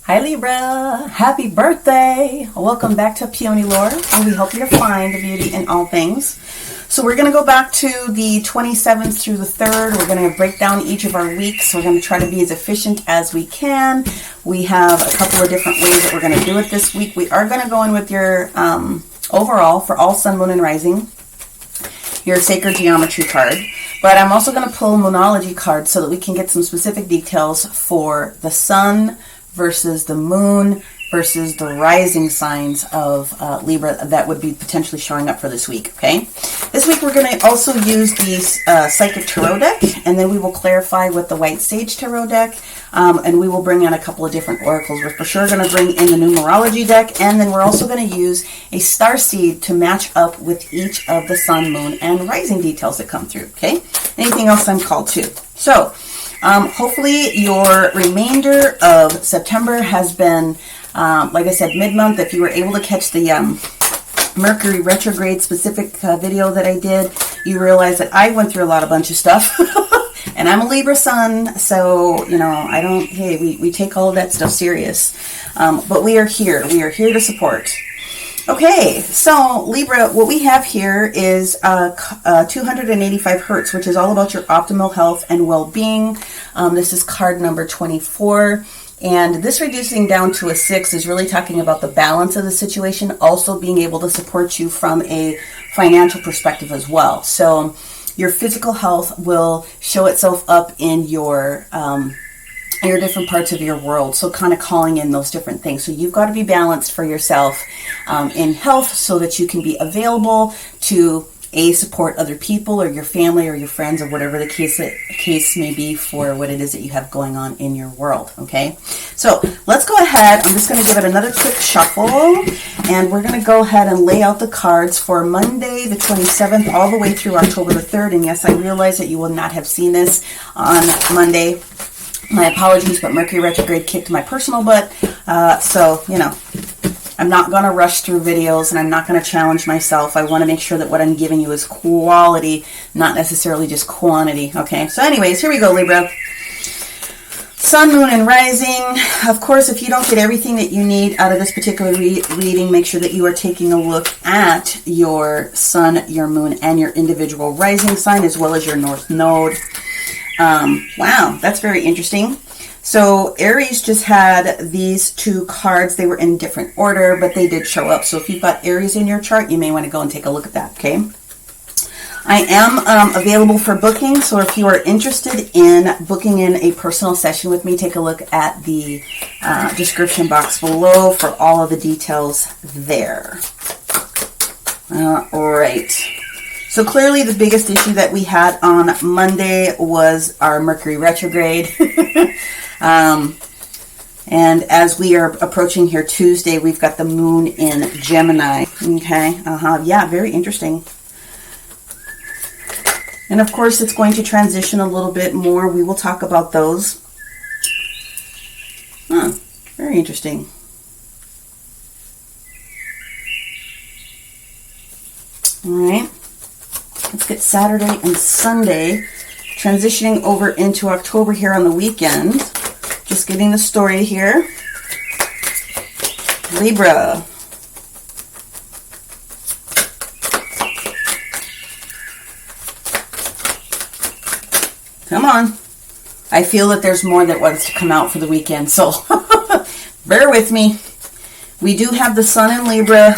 Hi Libra, happy birthday! Welcome back to Peony Lore, and we hope you find the beauty in all things. So we're going to go back to the 27th through the 3rd. We're going to break down each of our weeks. We're going to try to be as efficient as we can. We have a couple of different ways that we're going to do it this week. We are going to go in with your overall for all sun, moon, and rising, your sacred geometry card. But I'm also going to pull Moonology cards so that we can get some specific details for the sun versus the moon versus the rising signs of Libra that would be potentially showing up for this week, okay? This week we're going to also use the Psychic Tarot deck, and then we will clarify with the White Sage Tarot deck, and we will bring in a couple of different oracles. We're for sure going to bring in the Numerology deck, and then we're also going to use a star seed to match up with each of the sun, moon, and rising details that come through, okay? Anything else I'm called to. So, hopefully your remainder of September has been, like I said, mid-month. If you were able to catch the Mercury retrograde specific video that I did, you realize that I went through a bunch of stuff. And I'm a Libra sun, so, you know, I don't, hey, we take all of that stuff serious. But we are here. We are here to support. Okay, so Libra, what we have here is 285 hertz, which is all about your optimal health and well-being. This is card number 24. And this reducing down to a 6 is really talking about the balance of the situation, also being able to support you from a financial perspective as well. So your physical health will show itself up in your different parts of your world. So kind of calling in those different things. So you've got to be balanced for yourself in health so that you can be available to support other people or your family or your friends or whatever the case may be for what it is that you have going on in your world. Okay, so let's go ahead. I'm just going to give it another quick shuffle, and we're going to go ahead and lay out the cards for Monday the 27th all the way through October the 3rd. And yes, I realize that you will not have seen this on Monday. My apologies, but Mercury retrograde kicked my personal butt. So, you know, I'm not going to rush through videos, and I'm not going to challenge myself. I want to make sure that what I'm giving you is quality, not necessarily just quantity. Okay, so anyways, here we go, Libra. Sun, moon, and rising. Of course, if you don't get everything that you need out of this particular reading, make sure that you are taking a look at your sun, your moon, and your individual rising sign, as well as your north node. Wow, that's very interesting. So Aries just had these two cards. They were in different order, but they did show up. So if you've got Aries in your chart, you may want to go and take a look at that, okay? I am available for booking, so if you are interested in booking in a personal session with me, take a look at the description box below for all of the details there. All right. So clearly the biggest issue that we had on Monday was our Mercury retrograde. And as we are approaching here Tuesday, we've got the moon in Gemini. Okay. Yeah, very interesting. And of course, it's going to transition a little bit more. We will talk about those. Very interesting. All right. Let's get Saturday and Sunday, transitioning over into October here on the weekend. Just getting the story here. Libra. Come on. I feel that there's more that wants to come out for the weekend, so bear with me. We do have the sun in Libra,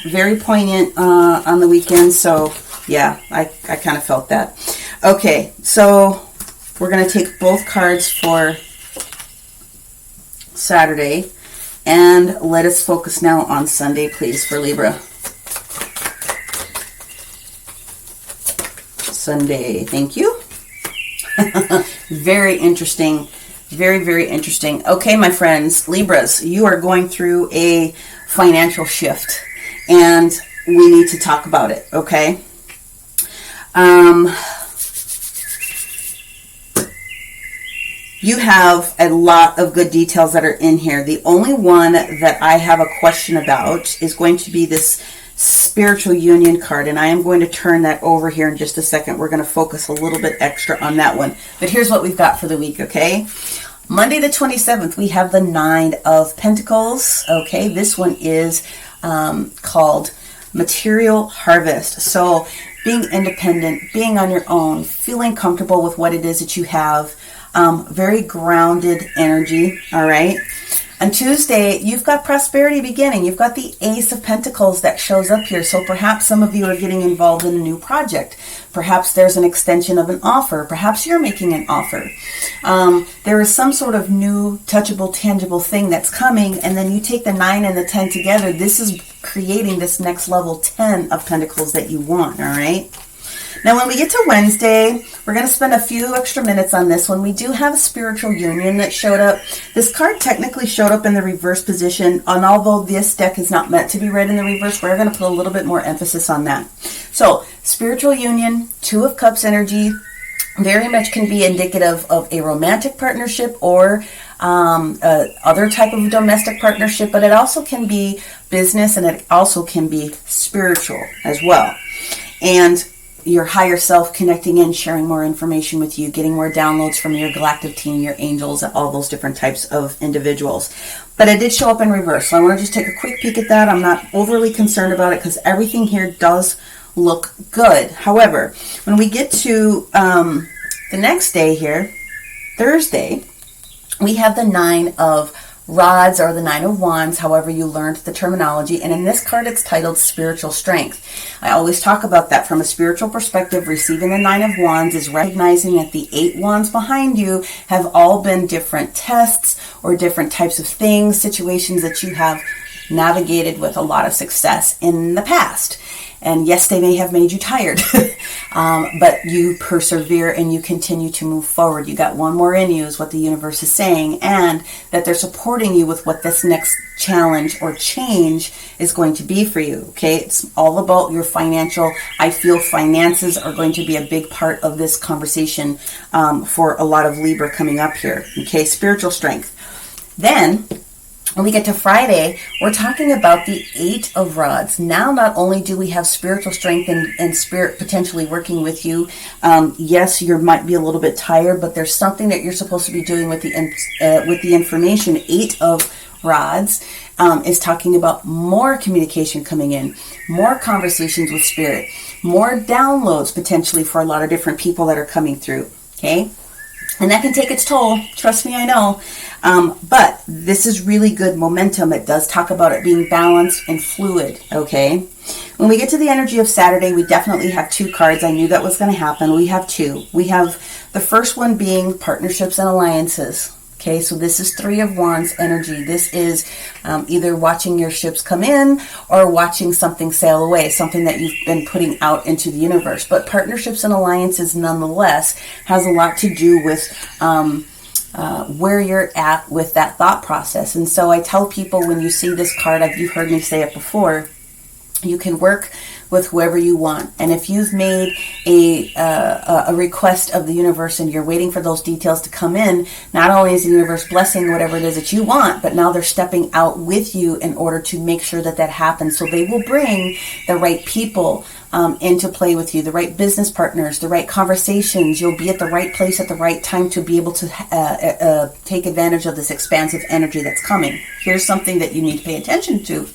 very poignant on the weekend, so yeah, I kind of felt that. Okay, so we're going to take both cards for Saturday, and let us focus now on Sunday, please, for Libra. Sunday, thank you. Very interesting. Very, very interesting. Okay, my friends, Libras, you are going through a financial shift, and we need to talk about it, okay? You have a lot of good details that are in here. The only one that I have a question about is going to be this spiritual union card, and I am going to turn that over here in just a second. We're going to focus a little bit extra on that one. But here's what we've got for the week, okay? Monday the 27th, we have the Nine of Pentacles. Okay, this one is called Material Harvest. So being independent, being on your own, feeling comfortable with what it is that you have, very grounded energy, all right? On Tuesday, you've got prosperity beginning. You've got the Ace of Pentacles that shows up here. So perhaps some of you are getting involved in a new project. Perhaps there's an extension of an offer. Perhaps you're making an offer. There is some sort of new, touchable, tangible thing that's coming. And then you take the 9 and the 10 together. This is creating this next level 10 of Pentacles that you want, all right? Now, when we get to Wednesday, we're going to spend a few extra minutes on this one. We do have a spiritual union that showed up. This card technically showed up in the reverse position, and although this deck is not meant to be read in the reverse, we're going to put a little bit more emphasis on that. So, spiritual union, Two of Cups energy, very much can be indicative of a romantic partnership or other type of domestic partnership, but it also can be business and it also can be spiritual as well. And your higher self connecting in, sharing more information with you, getting more downloads from your galactic team, your angels, all those different types of individuals. But it did show up in reverse. So I want to just take a quick peek at that. I'm not overly concerned about it because everything here does look good. However, when we get to the next day here, Thursday, we have the Nine of Rods or the Nine of Wands, however you learned the terminology. And in this card, it's titled Spiritual Strength. I always talk about that from a spiritual perspective. Receiving the Nine of Wands is recognizing that the 8 wands behind you have all been different tests or different types of things, situations that you have navigated with a lot of success in the past. And yes, they may have made you tired, but you persevere and you continue to move forward. You got one more in you is what the universe is saying, and that they're supporting you with what this next challenge or change is going to be for you. Okay, it's all about your financial. I feel finances are going to be a big part of this conversation for a lot of Libra coming up here. Okay, spiritual strength. Then when we get to Friday, we're talking about the 8 of Rods. Now, not only do we have spiritual strength and spirit potentially working with you, yes, you might be a little bit tired, but there's something that you're supposed to be doing with the information. 8 of Rods is talking about more communication coming in, more conversations with spirit, more downloads potentially for a lot of different people that are coming through. Okay. And that can take its toll. Trust me, I know. But this is really good momentum. It does talk about it being balanced and fluid, okay? When we get to the energy of Saturday, we definitely have 2 cards. I knew that was going to happen. We have 2. We have the first one being partnerships and alliances. Okay, so this is 3 of Wands energy. This is either watching your ships come in or watching something sail away, something that you've been putting out into the universe. But partnerships and alliances nonetheless has a lot to do with where you're at with that thought process. And so I tell people when you see this card, you've heard me say it before, you can work with whoever you want. And if you've made a request of the universe and you're waiting for those details to come in, not only is the universe blessing whatever it is that you want, but now they're stepping out with you in order to make sure that that happens. So they will bring the right people into play with you, the right business partners, the right conversations. You'll be at the right place at the right time to be able to take advantage of this expansive energy that's coming. Here's something that you need to pay attention to.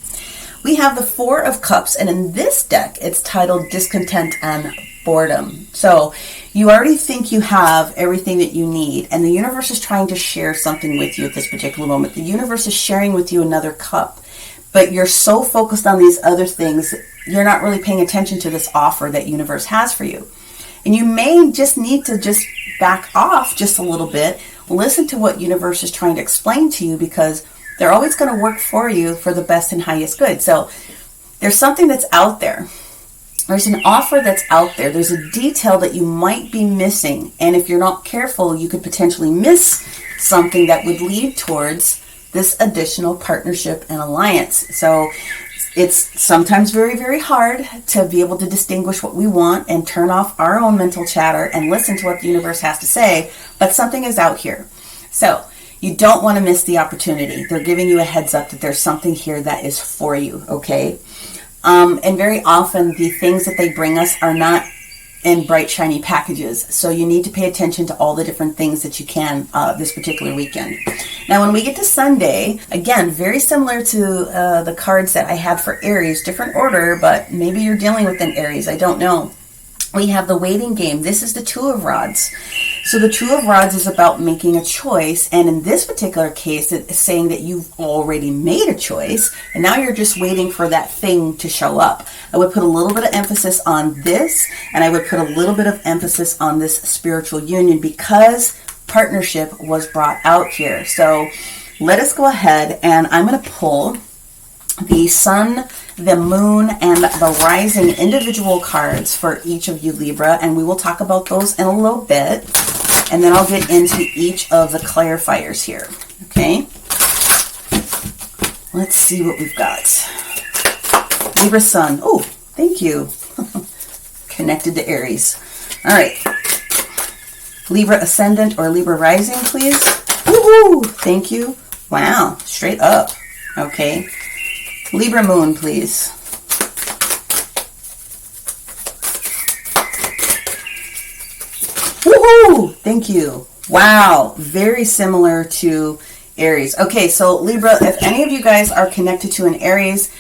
We have the 4 of Cups, and in this deck, it's titled Discontent and Boredom. So you already think you have everything that you need, and the universe is trying to share something with you at this particular moment. The universe is sharing with you another cup, but you're so focused on these other things, you're not really paying attention to this offer that universe has for you. And you may just need to just back off just a little bit, listen to what universe is trying to explain to you, because they're always going to work for you for the best and highest good. So there's something that's out there. There's an offer that's out there. There's a detail that you might be missing. And if you're not careful, you could potentially miss something that would lead towards this additional partnership and alliance. So it's sometimes very, very hard to be able to distinguish what we want and turn off our own mental chatter and listen to what the universe has to say. But something is out here. So you don't want to miss the opportunity. They're giving you a heads up that there's something here that is for you, okay? And very often the things that they bring us are not in bright, shiny packages. So you need to pay attention to all the different things that you can this particular weekend. Now, when we get to Sunday, again, very similar to the cards that I had for Aries, different order, but maybe you're dealing with an Aries, I don't know. We have the waiting game. This is the Two of Rods. So the Two of Rods is about making a choice, and in this particular case, it's saying that you've already made a choice, and now you're just waiting for that thing to show up. I would put a little bit of emphasis on this, and I would put a little bit of emphasis on this spiritual union because partnership was brought out here. So let us go ahead, and I'm going to pull the Sun, the Moon, and the Rising individual cards for each of you, Libra, and we will talk about those in a little bit, and then I'll get into each of the clarifiers here, okay? Let's see what we've got. Libra Sun. Oh, thank you. Connected to Aries. All right. Libra Ascendant or Libra Rising, please. Woohoo! Thank you. Wow, straight up. Okay. Libra Moon, please. Woohoo! Thank you. Wow, very similar to Aries. Okay, so Libra, if any of you guys are connected to an Aries,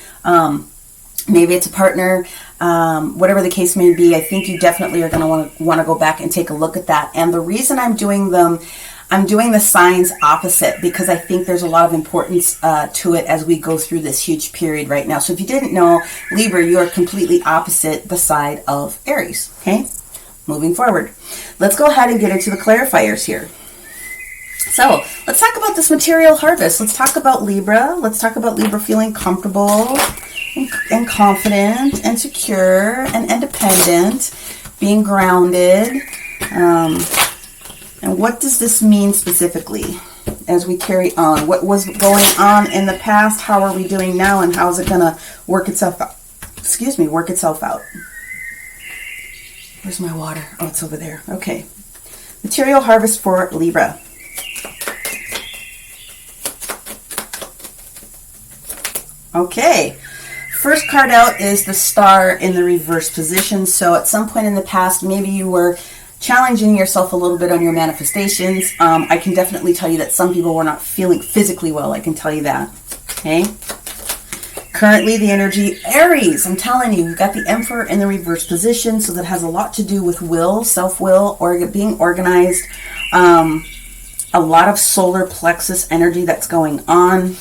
maybe it's a partner, whatever the case may be, I think you definitely are going to want to go back and take a look at that. And the reason I'm doing them, I'm doing the signs opposite because I think there's a lot of importance to it as we go through this huge period right now. So if you didn't know, Libra, you are completely opposite the side of Aries, okay? Moving forward. Let's go ahead and get into the clarifiers here. So let's talk about this material harvest. Let's talk about Libra. Let's talk about Libra feeling comfortable and confident and secure and independent, being grounded. And what does this mean specifically as we carry on? What was going on in the past? How are we doing now? And how is it going to work itself out? Excuse me, work itself out. Where's my water? Oh, it's over there. Okay. Material harvest for Libra. Okay. First card out is the Star in the reverse position. So at some point in the past, maybe you were challenging yourself a little bit on your manifestations. I can definitely tell you that some people were not feeling physically well. I can tell you that. Okay. Currently, the energy Aries. I'm telling you, you've got the Emperor in the reverse position, so that has a lot to do with will, self-will, or being organized. A lot of solar plexus energy that's going on.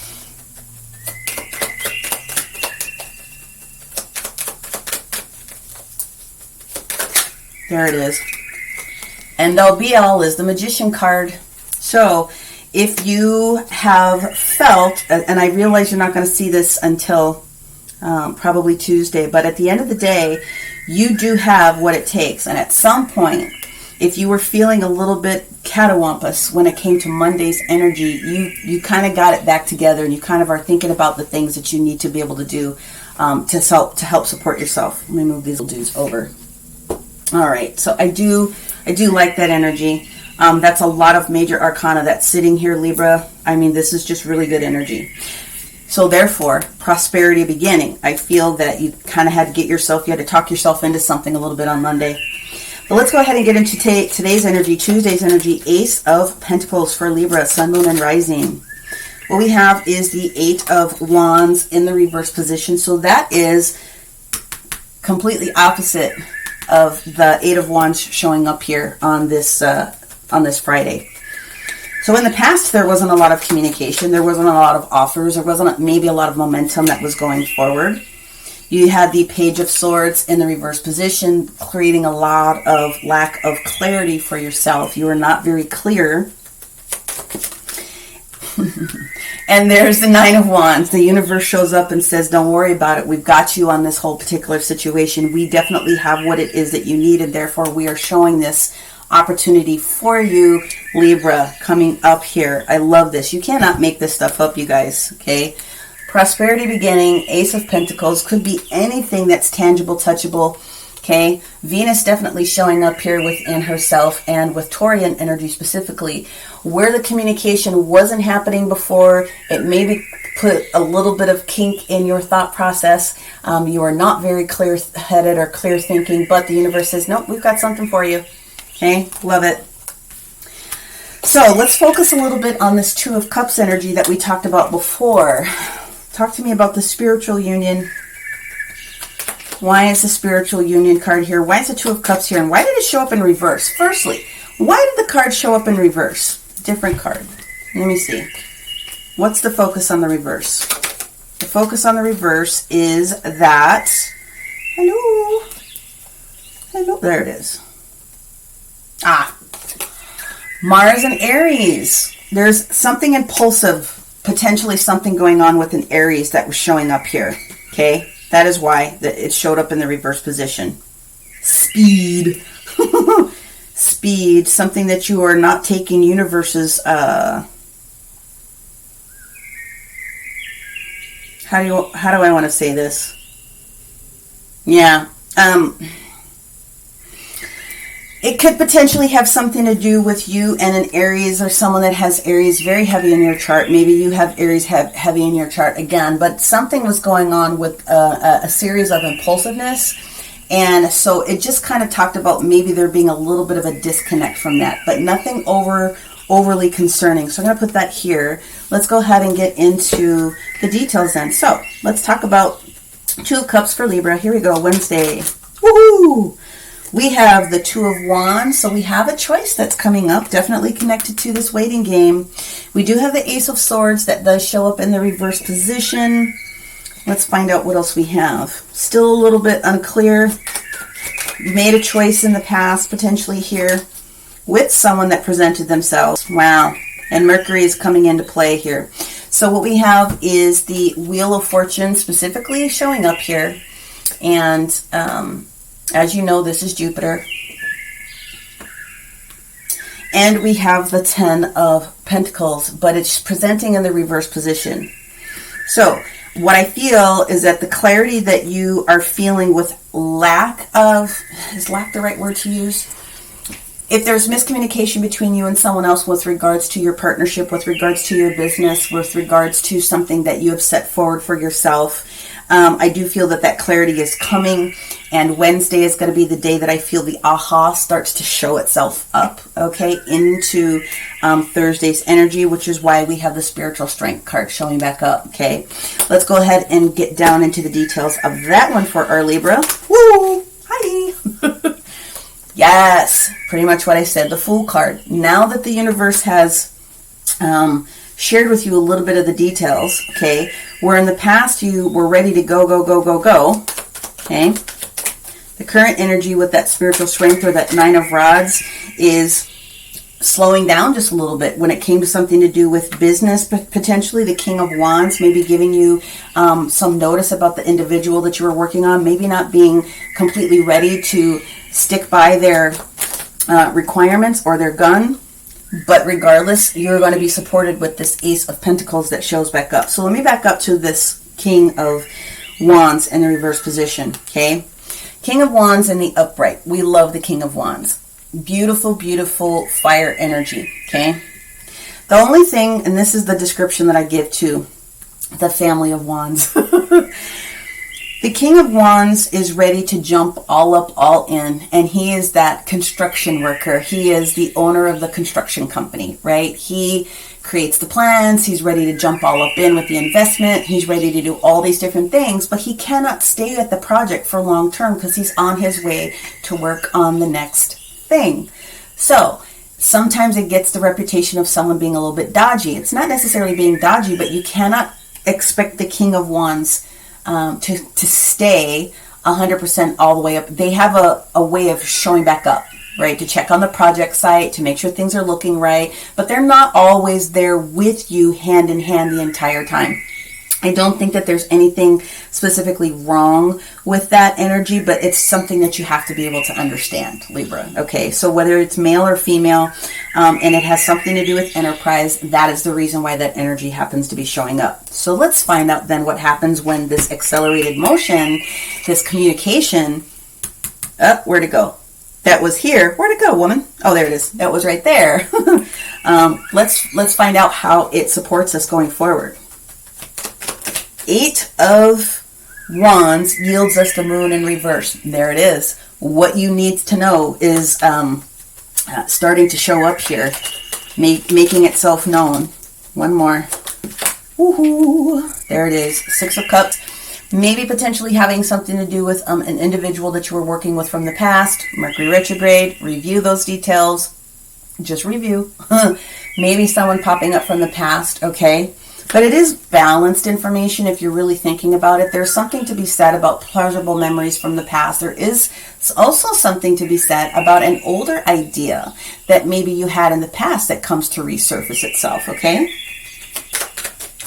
There it is. End all be all is the Magician card. So if you have felt, and I realize you're not going to see this until probably Tuesday, but at the end of the day, you do have what it takes. And at some point, if you were feeling a little bit catawampus when it came to Monday's energy, you kind of got it back together, and you kind of are thinking about the things that you need to be able to do to help support yourself. Let me move these little dudes over. All right, so I do like that energy. That's a lot of major arcana that's sitting here, Libra. I mean, this is just really good energy. So therefore, prosperity beginning. I feel that you kind of had to you had to talk yourself into something a little bit on Monday. But let's go ahead and get into today's energy, Tuesday's energy, Ace of Pentacles for Libra, Sun, Moon, and Rising. What we have is the Eight of Wands in the reverse position. So that is completely opposite of the Eight of Wands showing up here on this Friday. So in the past, there wasn't a lot of communication. There wasn't a lot of offers. There wasn't maybe a lot of momentum that was going forward. You had the Page of Swords in the reverse position, creating a lot of lack of clarity for yourself. You were not very clear. And there's the Nine of Wands. The universe shows up and says, don't worry about it. We've got you on this whole particular situation. We definitely have what it is that you need, and therefore we are showing this opportunity for you, Libra, coming up here. I love this. You cannot make this stuff up, you guys, okay? Prosperity beginning, Ace of Pentacles, could be anything that's tangible, touchable, okay? Venus definitely showing up here within herself, and with Taurian energy specifically, where the communication wasn't happening before, it may be put a little bit of kink in your thought process. You are not very clear-headed or clear thinking, but the universe says, nope, we've got something for you. Okay, love it. So let's focus a little bit on this Two of Cups energy that we talked about before. Talk to me about the spiritual union. Why is the spiritual union card here? Why is the Two of Cups here? And why did it show up in reverse? Firstly, why did the card show up in reverse? Different card. Let me see. What's the focus on the reverse? The focus on the reverse is that... Hello. Hello. There it is. Mars and Aries. There's something impulsive, potentially something going on with an Aries that was showing up here. Okay? That is why it showed up in the reverse position. Speed. Speed. Something that you are not taking universe's... How do I want to say this? Yeah. It could potentially have something to do with you and an Aries or someone that has Aries very heavy in your chart. Maybe you have Aries heavy in your chart again, but something was going on with a series of impulsiveness. And so it just kind of talked about maybe there being a little bit of a disconnect from that, but nothing overly concerning. So I'm going to put that here. Let's go ahead and get into the details then. So let's talk about Two of Cups for Libra. Here we go, Wednesday. Woohoo! We have the Two of Wands, so we have a choice that's coming up, definitely connected to this waiting game. We do have the Ace of Swords that does show up in the reverse position. Let's find out what else we have. Still a little bit unclear. You made a choice in the past, potentially here, with someone that presented themselves. Wow. And Mercury is coming into play here. So what we have is the Wheel of Fortune specifically showing up here. And as you know, this is Jupiter. And we have the Ten of Pentacles, but it's presenting in the reverse position. So what I feel is that the clarity that you are feeling with lack of, is lack the right word to use? If there's miscommunication between you and someone else with regards to your partnership, with regards to your business, with regards to something that you have set forward for yourself, I do feel that that clarity is coming, and Wednesday is going to be the day that I feel the aha starts to show itself up, okay, into Thursday's energy, which is why we have the Spiritual Strength card showing back up, okay? Let's go ahead and get down into the details of that one for our Libra. Woo! Hi! Yes, pretty much what I said, the Fool card. Now that the universe has shared with you a little bit of the details, okay, where in the past you were ready to go, okay, the current energy with that Spiritual Strength or that Nine of Rods is slowing down just a little bit when it came to something to do with business, but potentially the King of Wands maybe giving you some notice about the individual that you were working on, maybe not being completely ready to stick by their requirements or their gun, but regardless, you're going to be supported with this Ace of Pentacles that shows back up. So let me back up to this King of Wands in the reverse position, okay? King of Wands in the upright. We love the King of Wands. Beautiful, beautiful fire energy, okay? The only thing, and this is the description that I give to the family of Wands. The King of Wands is ready to jump all up, all in, and he is that construction worker. He is the owner of the construction company, right? He creates the plans. He's ready to jump all up in with the investment. He's ready to do all these different things, but he cannot stay at the project for long term because he's on his way to work on the next thing. So sometimes it gets the reputation of someone being a little bit dodgy. It's not necessarily being dodgy, but you cannot expect the King of Wands to stay 100% all the way up. They have a way of showing back up, right? To check on the project site, to make sure things are looking right, but they're not always there with you hand in hand the entire time. I don't think that there's anything specifically wrong with that energy, but it's something that you have to be able to understand, Libra. Okay, so whether it's male or female, and it has something to do with enterprise, that is the reason why that energy happens to be showing up. So let's find out then what happens when this accelerated motion, this communication, where'd it go? That was here. Where'd it go, woman? Oh, there it is. That was right there. Let's find out how it supports us going forward. 8 of Wands yields us the Moon in reverse. There it is. What you need to know is starting to show up here, making itself known. One more. Woohoo! There it is. 6 of Cups. Maybe potentially having something to do with an individual that you were working with from the past. Mercury retrograde. Review those details. Just review. Maybe someone popping up from the past, okay? But it is balanced information if you're really thinking about it. There's something to be said about pleasurable memories from the past. There is also something to be said about an older idea that maybe you had in the past that comes to resurface itself, okay?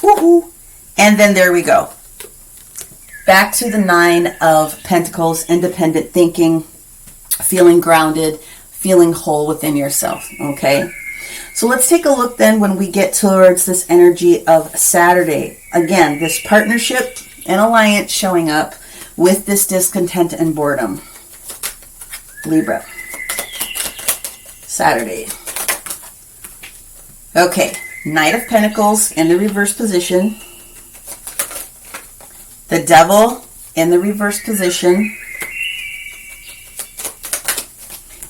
Woohoo! And then there we go. Back to the 9 of Pentacles, independent thinking, feeling grounded, feeling whole within yourself, okay? So let's take a look then when we get towards this energy of Saturday. Again, this partnership and alliance showing up with this discontent and boredom. Libra. Saturday. Okay, Knight of Pentacles in the reverse position. The Devil in the reverse position.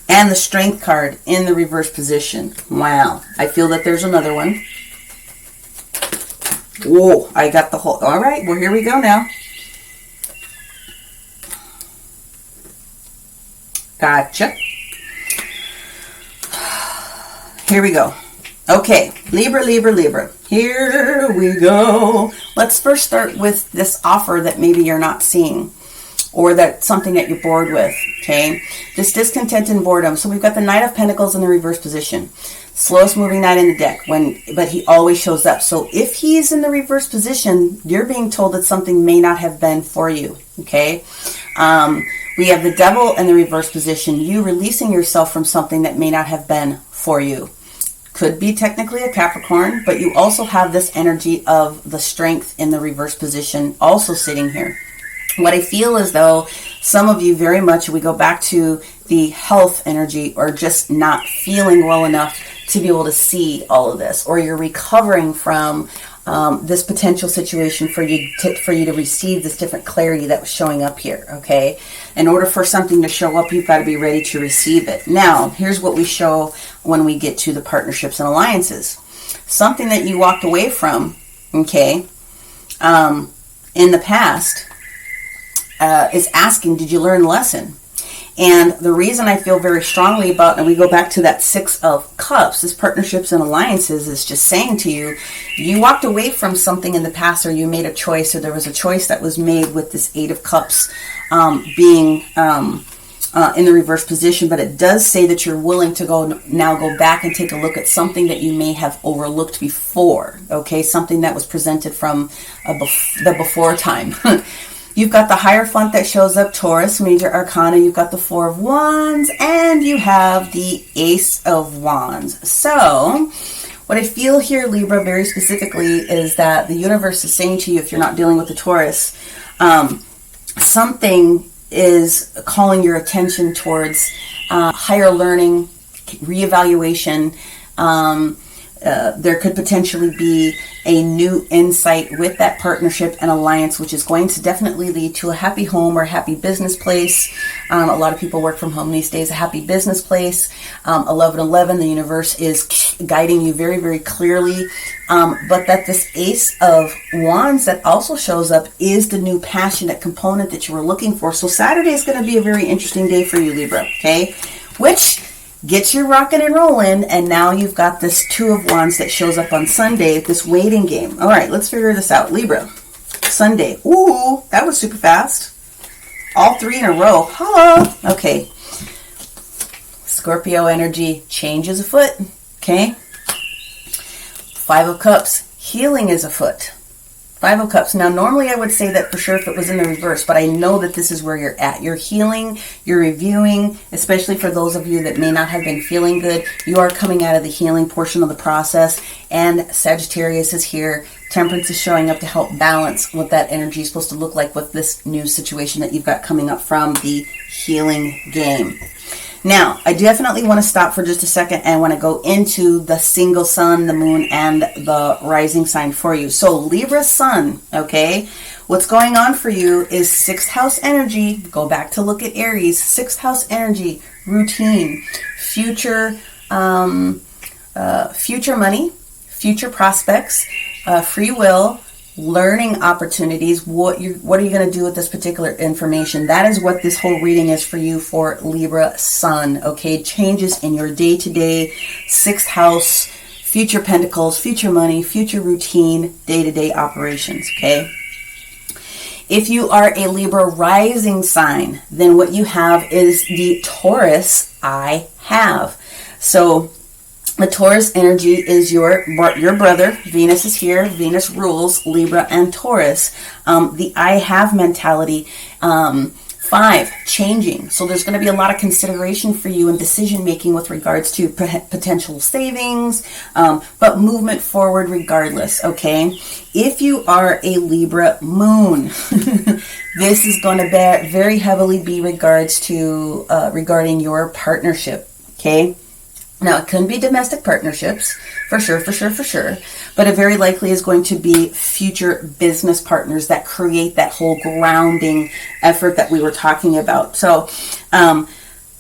And the Strength card in the reverse position. Wow. I feel that there's another one. Whoa, I got the whole... All right, well, here we go now. Gotcha. Here we go. Okay, Libra, Libra, Libra. Here we go. Let's first start with this offer that maybe you're not seeing, or that something that you're bored with, okay? This discontent and boredom. So we've got the Knight of Pentacles in the reverse position. Slowest moving knight in the deck, but he always shows up. So if he's in the reverse position, you're being told that something may not have been for you, okay? We have the Devil in the reverse position. You releasing yourself from something that may not have been for you. Could be technically a Capricorn, but you also have this energy of the Strength in the reverse position also sitting here. What I feel is though, some of you very much, we go back to the health energy, or just not feeling well enough to be able to see all of this, or you're recovering from this potential situation for you to receive this different clarity that was showing up here, okay? In order for something to show up, you've got to be ready to receive it. Now, here's what we show when we get to the partnerships and alliances. Something that you walked away from, okay, in the past, is asking, did you learn the lesson? And the reason I feel very strongly about, and we go back to that 6 of Cups, this partnerships and alliances is just saying to you, you walked away from something in the past, or you made a choice, or there was a choice that was made with this 8 of Cups being in the reverse position, but it does say that you're willing to go back and take a look at something that you may have overlooked before, okay? Something that was presented from the before time. You've got the Hierophant that shows up, Taurus, Major Arcana. You've got the 4 of Wands, and you have the Ace of Wands. So, what I feel here, Libra, very specifically, is that the universe is saying to you, if you're not dealing with the Taurus, something is calling your attention towards higher learning, reevaluation. There could potentially be a new insight with that partnership and alliance, which is going to definitely lead to a happy home or a happy business place. A lot of people work from home these days, a happy business place. 1111, the universe is guiding you very, very clearly. But that this Ace of Wands that also shows up is the new passionate component that you were looking for. So Saturday is going to be a very interesting day for you, Libra, okay? Which gets you rocking and rolling, and now you've got this 2 of Wands that shows up on Sunday, this waiting game. All right, let's figure this out. Libra, Sunday. Ooh, that was super fast. All 3 in a row. Hello. Okay. Scorpio energy, change is afoot. Okay. 5 of Cups, healing is afoot. 5 of Cups. Now, normally I would say that for sure if it was in the reverse, but I know that this is where you're at. You're healing, you're reviewing, especially for those of you that may not have been feeling good. You are coming out of the healing portion of the process, and Sagittarius is here. Temperance is showing up to help balance what that energy is supposed to look like with this new situation that you've got coming up from the healing game. Now, I definitely want to stop for just a second and want to go into the single sun, the moon, and the rising sign for you. So Libra sun, okay, what's going on for you is 6th house energy. Go back to look at Aries. 6th house energy, routine, future, future money, future prospects, free will, learning opportunities. What are you going to do with this particular information? That is what this whole reading is for you for Libra sun. Okay, changes in your day-to-day 6th house, future pentacles, future money, future routine, day-to-day operations. Okay, if you are a Libra rising sign, then what you have is the Taurus I have. So the Taurus energy is your brother. Venus is here. Venus rules Libra and Taurus. The I have mentality. 5, changing. So there's going to be a lot of consideration for you in decision making with regards to potential savings, but movement forward regardless. Okay. If you are a Libra moon, this is going to very heavily be regarding your partnership. Okay. Now, it can be domestic partnerships, for sure, but it very likely is going to be future business partners that create that whole grounding effort that we were talking about. So,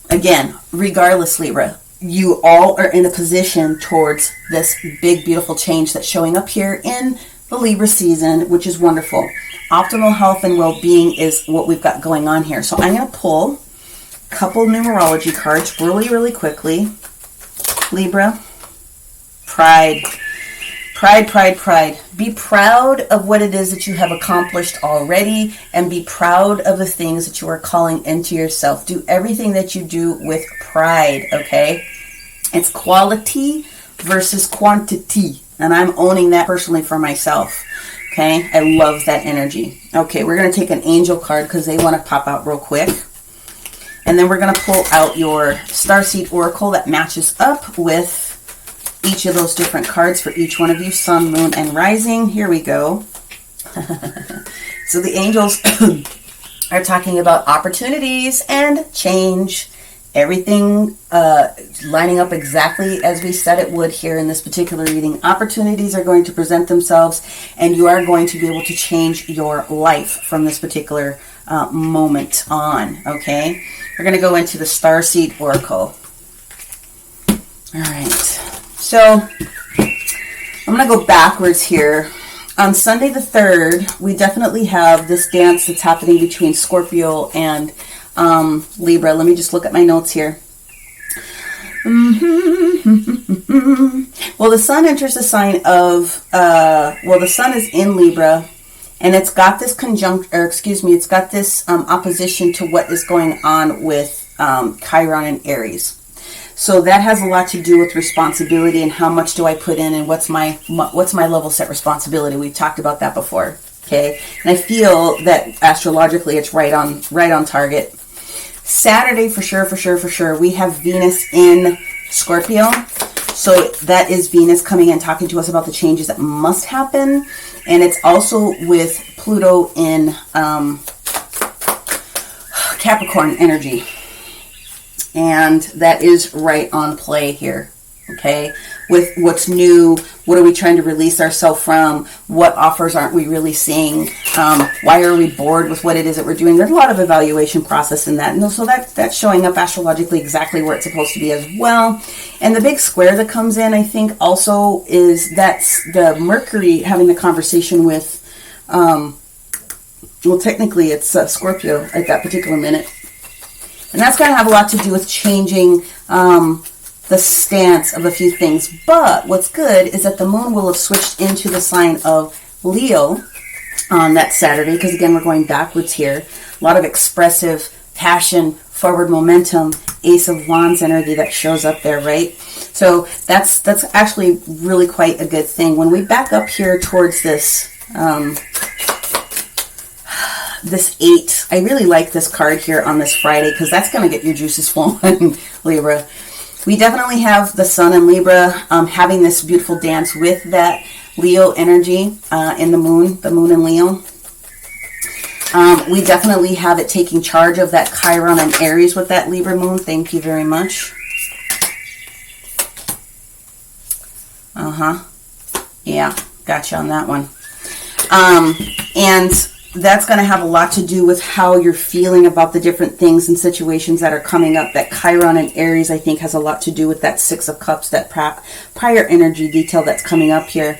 again, regardless, Libra, you all are in a position towards this big, beautiful change that's showing up here in the Libra season, which is wonderful. Optimal health and well-being is what we've got going on here. So I'm going to pull a couple numerology cards really quickly. Libra, pride. Be proud of what it is that you have accomplished already, and be proud of the things that you are calling into yourself. Do everything that you do with pride, okay? It's quality versus quantity, and I'm owning that personally for myself, okay? I love that energy. Okay, we're going to take an angel card because they want to pop out real quick. And then we're going to pull out your starseed oracle that matches up with each of those different cards for each one of you, sun, moon, and rising. Here we go. So the angels are talking about opportunities and change. Everything lining up exactly as we said it would here in this particular reading. Opportunities are going to present themselves, and you are going to be able to change your life from this particular moment on, okay? We're going to go into the starseed oracle. All right. So I'm going to go backwards here. On Sunday the 3rd, we definitely have this dance that's happening between Scorpio and Libra. Let me just look at my notes here. Well, the sun enters the sign of, the sun is in Libra, and it's got this it's got this opposition to what is going on with Chiron and Aries. So that has a lot to do with responsibility and how much do I put in and what's my level set responsibility. We've talked about that before, okay? And I feel that astrologically it's right on target. Saturday, for sure, we have Venus in Scorpio. So that is Venus coming in, talking to us about the changes that must happen. And it's also with Pluto in Capricorn energy. And that is right on play here, okay? With what's new, what are we trying to release ourselves from? What offers aren't we really seeing? Why are we bored with what it is that we're doing? There's a lot of evaluation process in that. And so that's showing up astrologically exactly where it's supposed to be as well. And the big square that comes in, I think, also is that's the Mercury having the conversation with, technically it's Scorpio at that particular minute. And that's going to have a lot to do with changing the stance of a few things. But what's good is that the moon will have switched into the sign of Leo on that Saturday, because again, we're going backwards here. A lot of expressive passion, forward momentum, Ace of Wands energy that shows up there, right? So that's actually really quite a good thing. When we back up here towards this this 8, I really like this card here on this Friday because that's going to get your juices flowing, Libra. We definitely have the sun in Libra having this beautiful dance with that Leo energy in the moon in Leo. We definitely have it taking charge of that Chiron and Aries with that Libra moon. Thank you very much. Yeah, gotcha on that one. And that's going to have a lot to do with how you're feeling about the different things and situations that are coming up. That Chiron and Aries, I think, has a lot to do with that Six of Cups, that prior energy detail that's coming up here.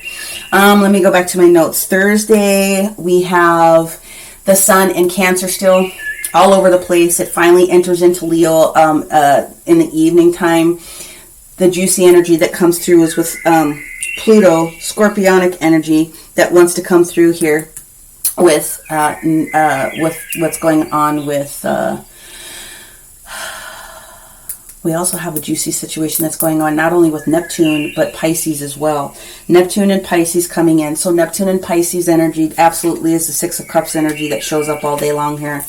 Let me go back to my notes. Thursday, we have the Sun in Cancer still all over the place. It finally enters into Leo in the evening time. The juicy energy that comes through is with Pluto, scorpionic energy that wants to come through here with what's going on with we also have a juicy situation that's going on not only with Neptune but Pisces as well. Neptune and Pisces coming in. So Neptune and Pisces energy absolutely is the Six of Cups energy that shows up all day long here.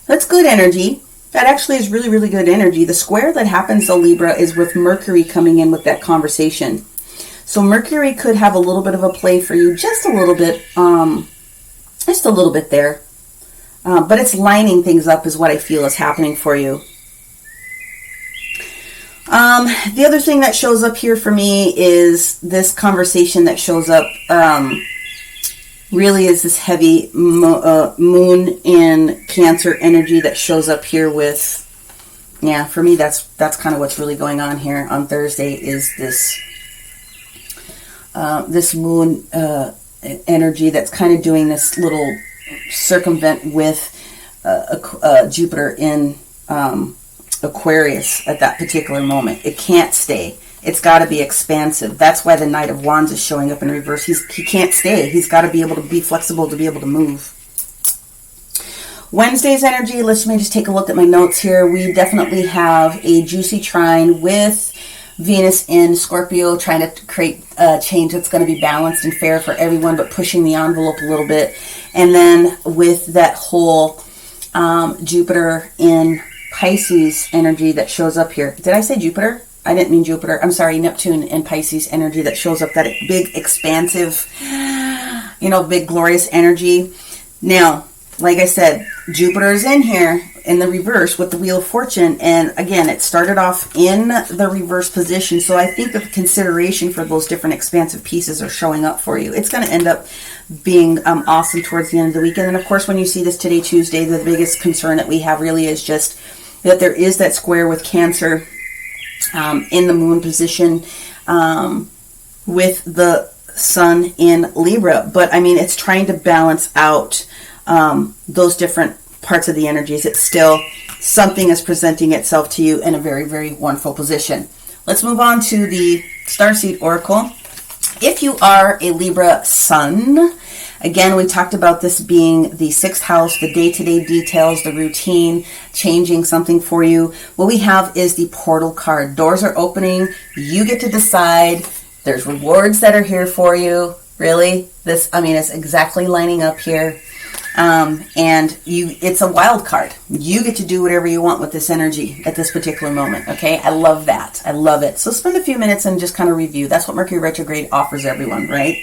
That's good energy. That actually is really, really good energy. The square that happens to Libra is with Mercury coming in with that conversation. So Mercury could have a little bit of a play for you, just a little bit there. But it's lining things up is what I feel is happening for you. The other thing that shows up here for me is this conversation that shows up really is this heavy moon in Cancer energy that shows up here with, yeah, for me that's kind of what's really going on here on Thursday is this this moon energy that's kind of doing this little circumvent with Jupiter in Aquarius at that particular moment. It can't stay. It's got to be expansive. That's why the Knight of Wands is showing up in reverse. He can't stay. He's got to be able to be flexible to be able to move. Wednesday's energy, let me just take a look at my notes here. We definitely have a juicy trine with Venus in Scorpio, trying to create a change that's going to be balanced and fair for everyone, but pushing the envelope a little bit. And then with that whole Jupiter in Pisces energy that shows up here. Did I say Jupiter? I didn't mean Jupiter. I'm sorry, Neptune in Pisces energy that shows up, that big, expansive, big, glorious energy. Now, like I said, Jupiter is in here in the reverse with the Wheel of Fortune. And again, it started off in the reverse position. So I think the consideration for those different expansive pieces are showing up for you. It's going to end up being awesome towards the end of the weekend. And of course, when you see this today, Tuesday, the biggest concern that we have really is just that there is that square with Cancer in the moon position with the Sun in Libra. But I mean, it's trying to balance out those different parts of the energies. It's still something is presenting itself to you in a very, very wonderful position. Let's move on to the Starseed Oracle. If you are a Libra Sun, again, we talked about this being the sixth house, the day-to-day details, the routine, changing something for you. What we have is the portal card. Doors are opening. You get to decide. There's rewards that are here for you. Really? It's exactly lining up here. It's a wild card. You get to do whatever you want with this energy at this particular moment. Okay. I love that. I love it. So spend a few minutes and just kind of review. That's what Mercury retrograde offers everyone, right?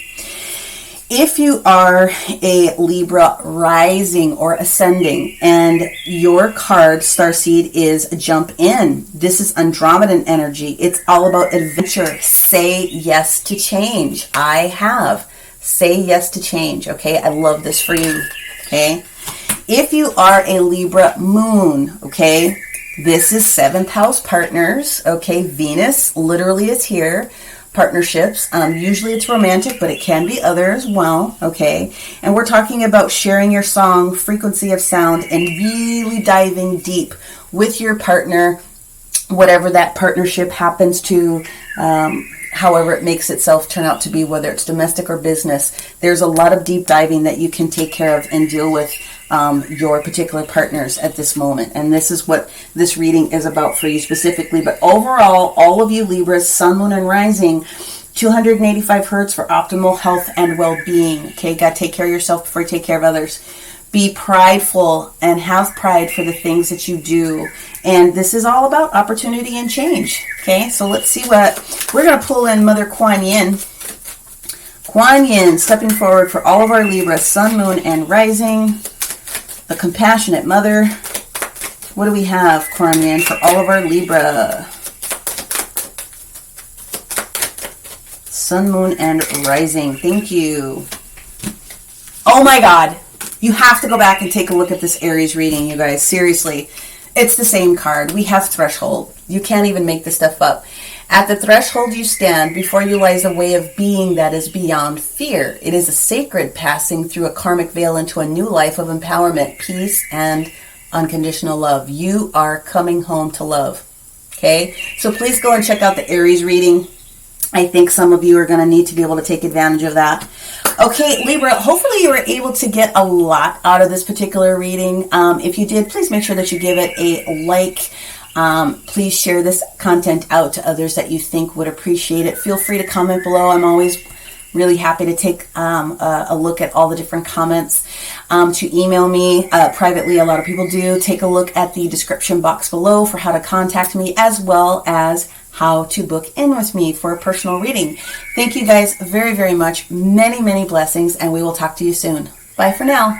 If you are a Libra rising or ascending and your card, Starseed, is jump in. This is Andromedan energy. It's all about adventure. Say yes to change. I have. Say yes to change. Okay. I love this for you. Okay. If you are a Libra moon, okay, this is seventh house partners. Okay. Venus literally is here. Partnerships. Usually it's romantic, but it can be other as well. Okay. And we're talking about sharing your song, frequency of sound, and really diving deep with your partner, whatever that partnership happens to, however it makes itself turn out to be, whether it's domestic or business. There's a lot of deep diving that you can take care of and deal with your particular partners at this moment. And this is what this reading is about for you specifically. But overall, all of you Libras, Sun, Moon, and Rising, 285 hertz for optimal health and well-being. Okay, got to take care of yourself before you take care of others. Be prideful and have pride for the things that you do. And this is all about opportunity and change. Okay, so let's see what we're going to pull in. Mother Kuan Yin. Kuan Yin stepping forward for all of our Libra, Sun, Moon, and Rising. the compassionate mother. What do we have, Cormian, for all of our Libra? Sun, moon, and rising. Thank you. Oh my God. You have to go back and take a look at this Aries reading, you guys. Seriously. It's the same card. We have threshold. You can't even make this stuff up. At the threshold you stand, before you lies a way of being that is beyond fear. It is a sacred passing through a karmic veil into a new life of empowerment, peace, and unconditional love. You are coming home to love. Okay? So please go and check out the Aries reading. I think some of you are going to need to be able to take advantage of that. Okay, Libra, hopefully you were able to get a lot out of this particular reading. If you did, please make sure that you give it a like. Please share this content out to others that you think would appreciate it. Feel free to comment below. I'm always really happy to take a look at all the different comments. To email me privately, a lot of people do. Take a look at the description box below for how to contact me, as well as how to book in with me for a personal reading. Thank you guys very, very much. Many, many blessings, and we will talk to you soon. Bye for now.